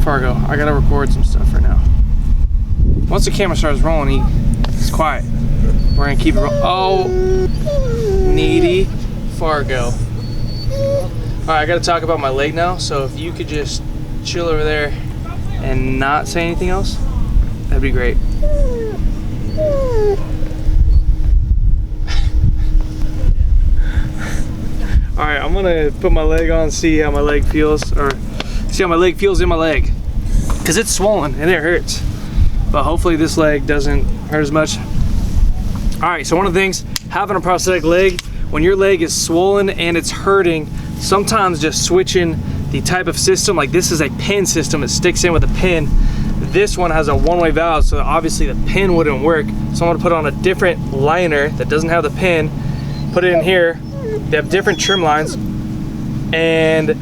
Fargo, I gotta record some stuff right now. Once the camera starts rolling, he's quiet. We're gonna keep it rolling. Oh, needy Fargo. All right, I gotta talk about my leg now. So if you could just chill over there and not say anything else, that'd be great. All right, I'm gonna put my leg on, see how my leg feels, or see how my leg feels in my leg, because it's swollen and it hurts. But hopefully this leg doesn't hurt as much. All right, so one of the things, having a prosthetic leg, when your leg is swollen and it's hurting, sometimes just switching the type of system, like this is a pin system, it sticks in with a pin. This one has a one-way valve, so obviously the pin wouldn't work. So I'm gonna put on a different liner that doesn't have the pin, put it in here. They have different trim lines, and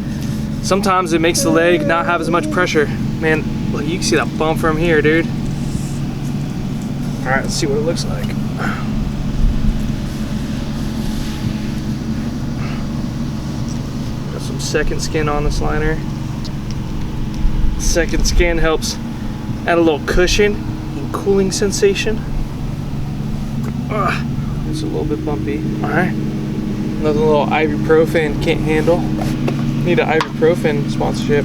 sometimes it makes the leg not have as much pressure. Man, look, you can see that bump from here, dude. All right, let's see what it looks like. Got some second skin on this liner. Second skin helps add a little cushion and cooling sensation. It's a little bit bumpy. All right. Another little ibuprofen can't handle. Need an ibuprofen sponsorship.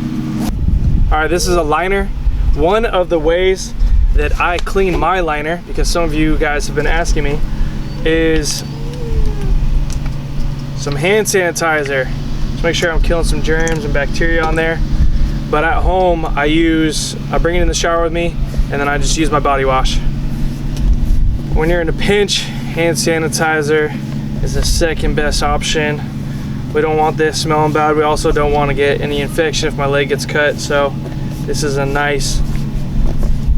All right, this is a liner. One of the ways that I clean my liner, because some of you guys have been asking me, is some hand sanitizer. Just make sure I'm killing some germs and bacteria on there. But at home, I bring it in the shower with me, and then I just use my body wash. When you're in a pinch, hand sanitizer is the second best option. We don't want this smelling bad. We also don't want to get any infection if my leg gets cut. So this is a nice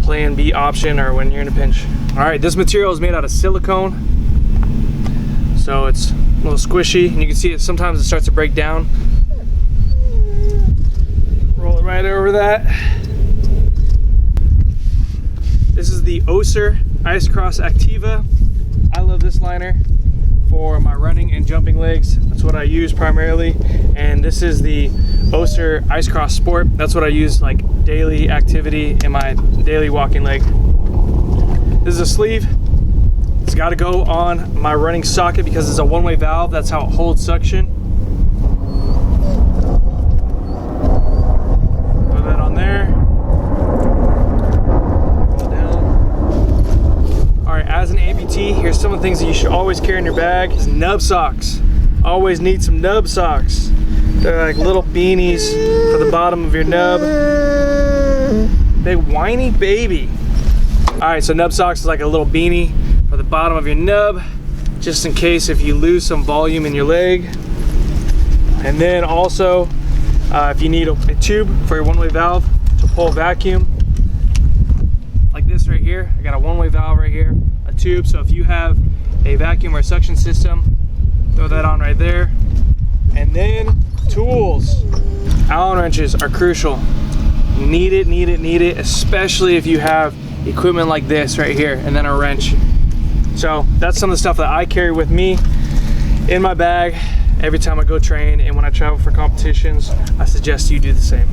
plan B option, or when you're in a pinch. All right, this material is made out of silicone. So it's a little squishy, and you can see it sometimes it starts to break down. Roll it right over that. This is the Oser Ice Cross Activa. I love this liner for my running and jumping legs. That's what I use primarily. And this is the Oser Ice Cross Sport. That's what I use like daily activity in my daily walking leg. This is a sleeve. It's got to go on my running socket because it's a one-way valve. That's how it holds suction. Put that on there. As an amputee, here's some of the things that you should always carry in your bag is nub socks. Always need some nub socks. They're like little beanies for the bottom of your nub. Big whiny baby. All right, so nub socks is like a little beanie for the bottom of your nub, just in case if you lose some volume in your leg. And then also, if you need a tube for your one-way valve to pull vacuum, like this right here, I got a one-way valve right here. Tube, so if you have a vacuum or suction system, throw that on right there. And then tools. Allen wrenches are crucial. Need it, especially if you have equipment like this right here, and then a wrench. So that's some of the stuff that I carry with me in my bag every time I go train, and when I travel for competitions, I suggest you do the same.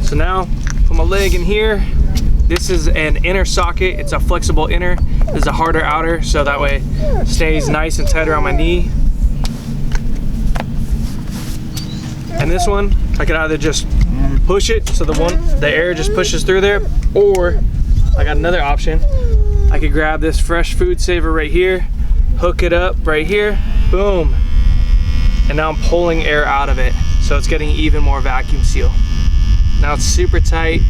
So now, put my leg in here. This is an inner socket. It's a flexible inner. This is a harder outer, so that way it stays nice and tight around my knee. And this one, I could either just push it so the air just pushes through there, or I got another option. I could grab this fresh food saver right here, hook it up right here, boom. And now I'm pulling air out of it, so it's getting even more vacuum seal. Now it's super tight,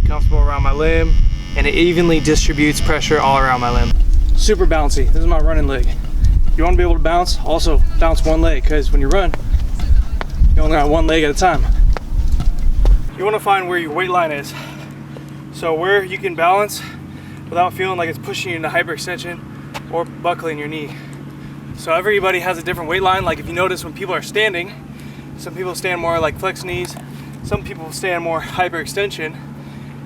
comfortable around my limb, and it evenly distributes pressure all around my limb. Super bouncy. This is my running leg. You want to be able to bounce, also bounce one leg, because when you run, you only got one leg at a time. You want to find where your weight line is. So where you can balance without feeling like it's pushing you into hyperextension or buckling your knee. So everybody has a different weight line. Like if you notice when people are standing, some people stand more like flex knees, some people stand more hyperextension.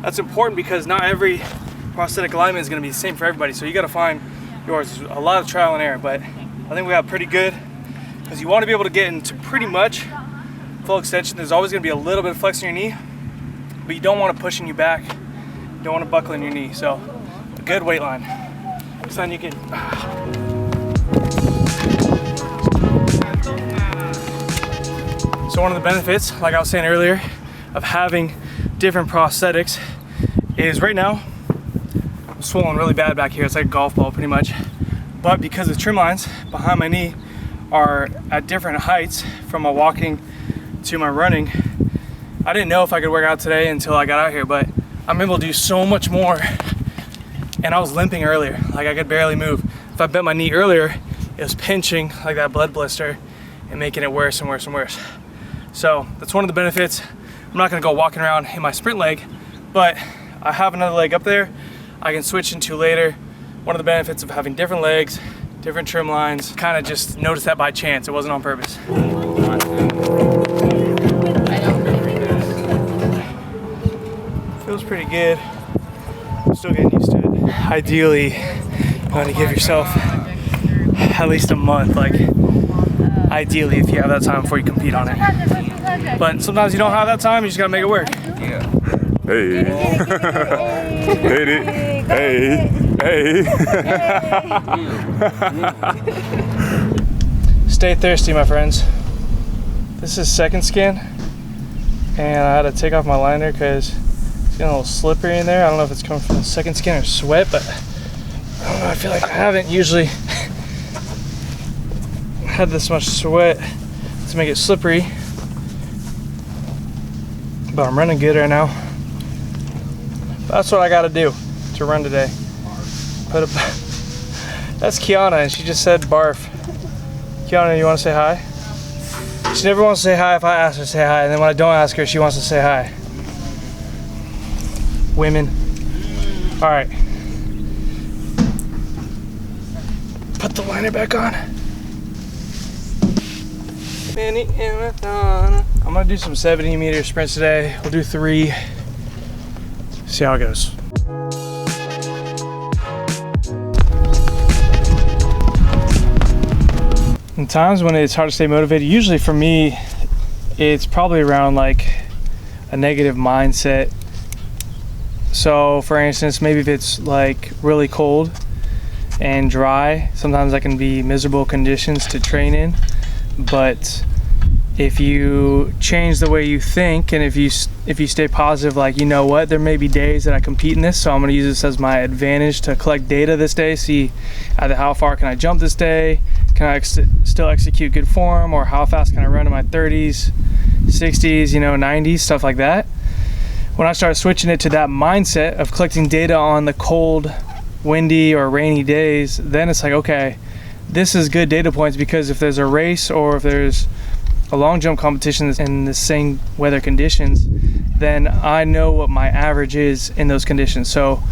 That's important because not every prosthetic alignment is going to be the same for everybody, so you got to find yours. There's a lot of trial and error, but I think we got pretty good, because you want to be able to get into pretty much full extension. There's always going to be a little bit of flex in your knee, but you don't want to push in you back. You don't want to buckle in your knee. So a good weight line. So then you can. So one of the benefits, like I was saying earlier, of having different prosthetics is right now I'm swollen really bad back here. It's like a golf ball pretty much. But because the trim lines behind my knee are at different heights from my walking to my running, I didn't know if I could work out today until I got out here, but I'm able to do so much more. And I was limping earlier, like I could barely move. If I bent my knee earlier, it was pinching like that blood blister and making it worse and worse and worse. So that's one of the benefits. I'm not gonna go walking around in my sprint leg, but I have another leg up there I can switch into later. One of the benefits of having different legs, different trim lines, kind of just noticed that by chance. It wasn't on purpose. Feels pretty good. I'm still getting used to it. Ideally, you want to give yourself at least a month, like ideally if you have that time before you compete on it. But sometimes you don't have that time, you just gotta make it work. Yeah. Hey. Hit it. Hey. Hey. Stay thirsty, my friends. This is second skin, and I had to take off my liner because it's getting a little slippery in there. I don't know if it's coming from the second skin or sweat, but I don't know, I feel like I haven't usually had this much sweat to make it slippery. But I'm running good right now. That's what I gotta do to run today. Put up. That's Kiana, and she just said barf. Kiana, you wanna say hi? She never wants to say hi if I ask her to say hi, and then when I don't ask her, she wants to say hi. Women. All right. Put the liner back on. I'm gonna do some 70-meter sprints today. We'll do 3. See how it goes. In times when it's hard to stay motivated, usually for me, it's probably around like a negative mindset. So for instance, maybe if it's like really cold and dry, sometimes that can be miserable conditions to train in. But if you change the way you think, and if you stay positive, like, you know what, there may be days that I compete in this, so I'm going to use this as my advantage to collect data this day, see either how far can I jump this day, can I still execute good form, or how fast can I run in my 30s, 60s, 90s, stuff like that. When I start switching it to that mindset of collecting data on the cold, windy, or rainy days, then it's like, okay, this is good data points, because if there's a race or if there's a long jump competition in the same weather conditions, then I know what my average is in those conditions. So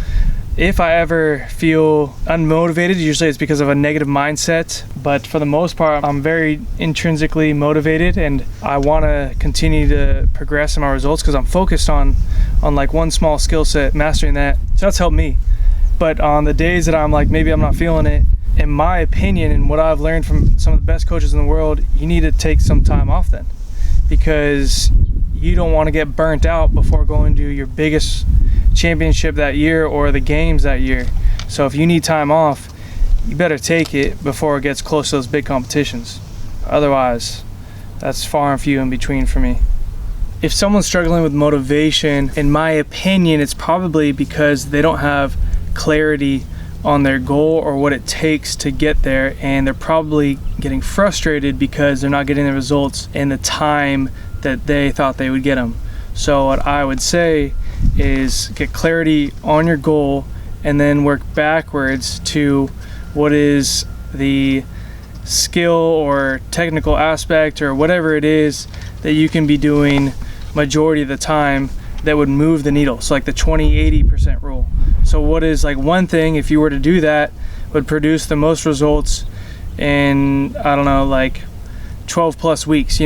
if I ever feel unmotivated, usually it's because of a negative mindset, but for the most part, I'm very intrinsically motivated, and I want to continue to progress in my results because I'm focused on like one small skill set, mastering that. So that's helped me. But on the days that I'm like, maybe I'm not feeling it, in my opinion, and what I've learned from some of the best coaches in the world, you need to take some time off then, because you don't want to get burnt out before going to your biggest championship that year or the games that year. So if you need time off, you better take it before it gets close to those big competitions. Otherwise, that's far and few in between for me. If someone's struggling with motivation, in my opinion, it's probably because they don't have clarity on their goal or what it takes to get there, and they're probably getting frustrated because they're not getting the results in the time that they thought they would get them. So what I would say is get clarity on your goal and then work backwards to what is the skill or technical aspect or whatever it is that you can be doing majority of the time that would move the needle. So like the 20-80% rule. So what is like one thing, if you were to do that, would produce the most results in, I don't know, like 12 plus weeks,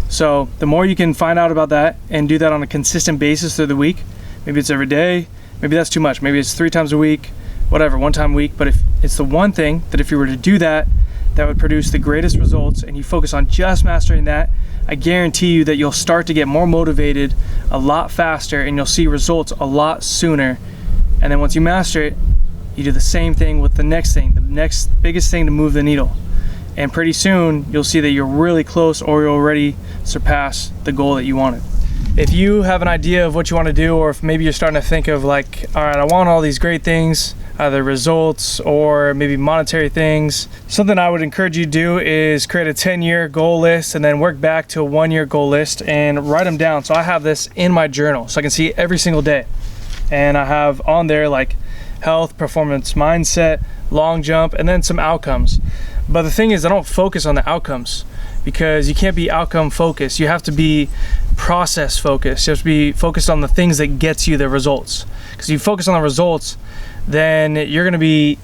So the more you can find out about that and do that on a consistent basis through the week, maybe it's every day, maybe that's too much, maybe it's 3 times a week, whatever, 1 time a week. But if it's the one thing that if you were to do that, that would produce the greatest results, and you focus on just mastering that I guarantee you that you'll start to get more motivated a lot faster, and you'll see results a lot sooner. And then once you master it, you do the same thing with the next thing, the next biggest thing to move the needle. And pretty soon you'll see that you're really close, or you'll already surpass the goal that you wanted. If you have an idea of what you want to do, or if maybe you're starting to think of like, all right, I want all these great things, either results or maybe monetary things, something I would encourage you to do is create a 10-year goal list and then work back to a 1-year goal list and write them down. So I have this in my journal so I can see every single day. And I have on there like health, performance, mindset, long jump, and then some outcomes. But the thing is, I don't focus on the outcomes, because you can't be outcome focused. You have to be process focused. You have to be focused on the things that gets you the results. Because if you focus on the results, then you're going to be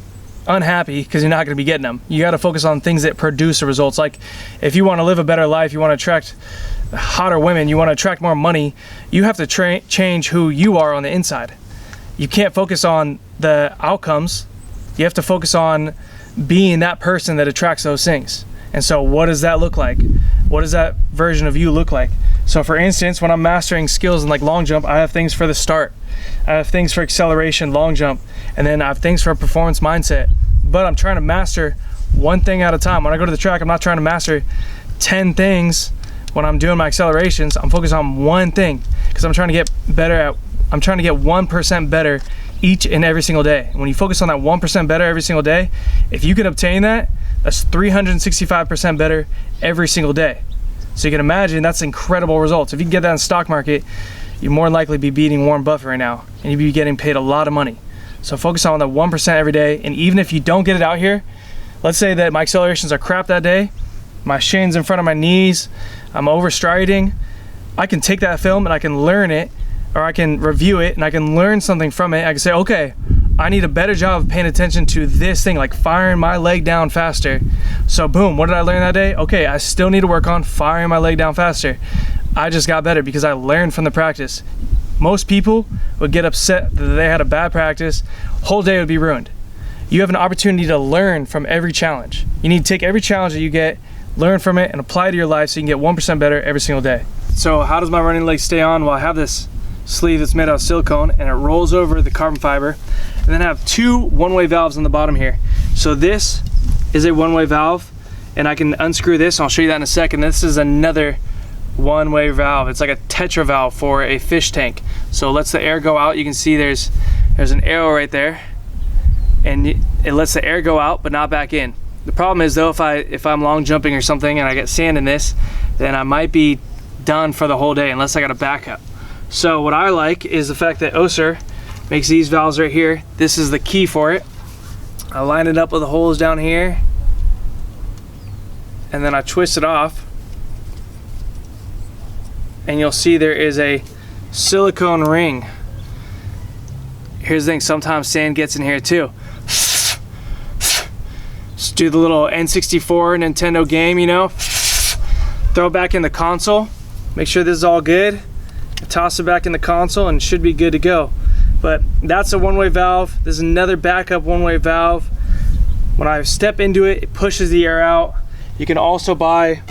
unhappy because you're not going to be getting them. You got to focus on things that produce the results. Like if you want to live a better life, you want to attract hotter women, you want to attract more money, you have to change who you are on the inside. You can't focus on the outcomes. You have to focus on being that person that attracts those things. And so what does that look like? What does that version of you look like? So for instance, when I'm mastering skills in like long jump, I have things for the start. I have things for acceleration, long jump, and then I have things for performance mindset. But I'm trying to master one thing at a time. When I go to the track, I'm not trying to master 10 things. When I'm doing my accelerations, I'm focused on one thing, because I'm trying to get better at, I'm trying to get 1% better each and every single day. When you focus on that 1% better every single day, if you can obtain that, that's 365% better every single day. So you can imagine that's incredible results. If you can get that in the stock market, you'd more than likely be beating Warren Buffett right now, and you'd be getting paid a lot of money. So focus on the 1% every day. And even if you don't get it out here, let's say that my accelerations are crap that day, my shin's in front of my knees, I'm overstriding, I can take that film and I can learn it, or I can review it and I can learn something from it. I can say, okay, I need a better job of paying attention to this thing, like firing my leg down faster. So boom, what did I learn that day? Okay, I still need to work on firing my leg down faster. I just got better because I learned from the practice. Most people would get upset that they had a bad practice, whole day would be ruined. You have an opportunity to learn from every challenge. You need to take every challenge that you get, learn from it, and apply it to your life so you can get 1% better every single day. So how does my running leg stay on? Well, I have this sleeve that's made out of silicone, and it rolls over the carbon fiber. And then I have two one-way valves on the bottom here. So this is a one-way valve, and I can unscrew this, and I'll show you that in a second. This is another one-way valve. It's like a tetra valve for a fish tank. So it lets the air go out. You can see there's an arrow right there, and it lets the air go out but not back in. The problem is though, if I'm long jumping or something and I get sand in this, then I might be done for the whole day unless I got a backup. So what I like is the fact that Össur makes these valves right here. This is the key for it. I line it up with the holes down here, and then I twist it off, and you'll see there is a silicone ring. Here's the thing, sometimes sand gets in here too. Just do the little N64 Nintendo game, you know. Throw it back in the console. Make sure this is all good. Toss it back in the console and it should be good to go. But that's a one-way valve. There's another backup one-way valve. When I step into it, it pushes the air out. You can also buy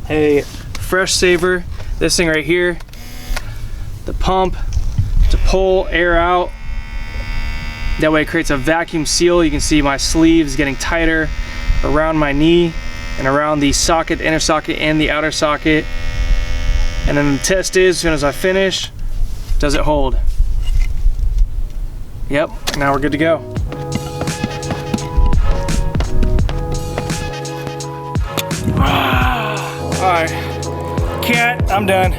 a Fresh Saver, this thing right here, the pump to pull air out. That way it creates a vacuum seal. You can see my sleeves getting tighter around my knee and around the socket, the inner socket and the outer socket. And then the test is, as soon as I finish, does it hold? Yep, now we're good to go. All right, cat, I'm done.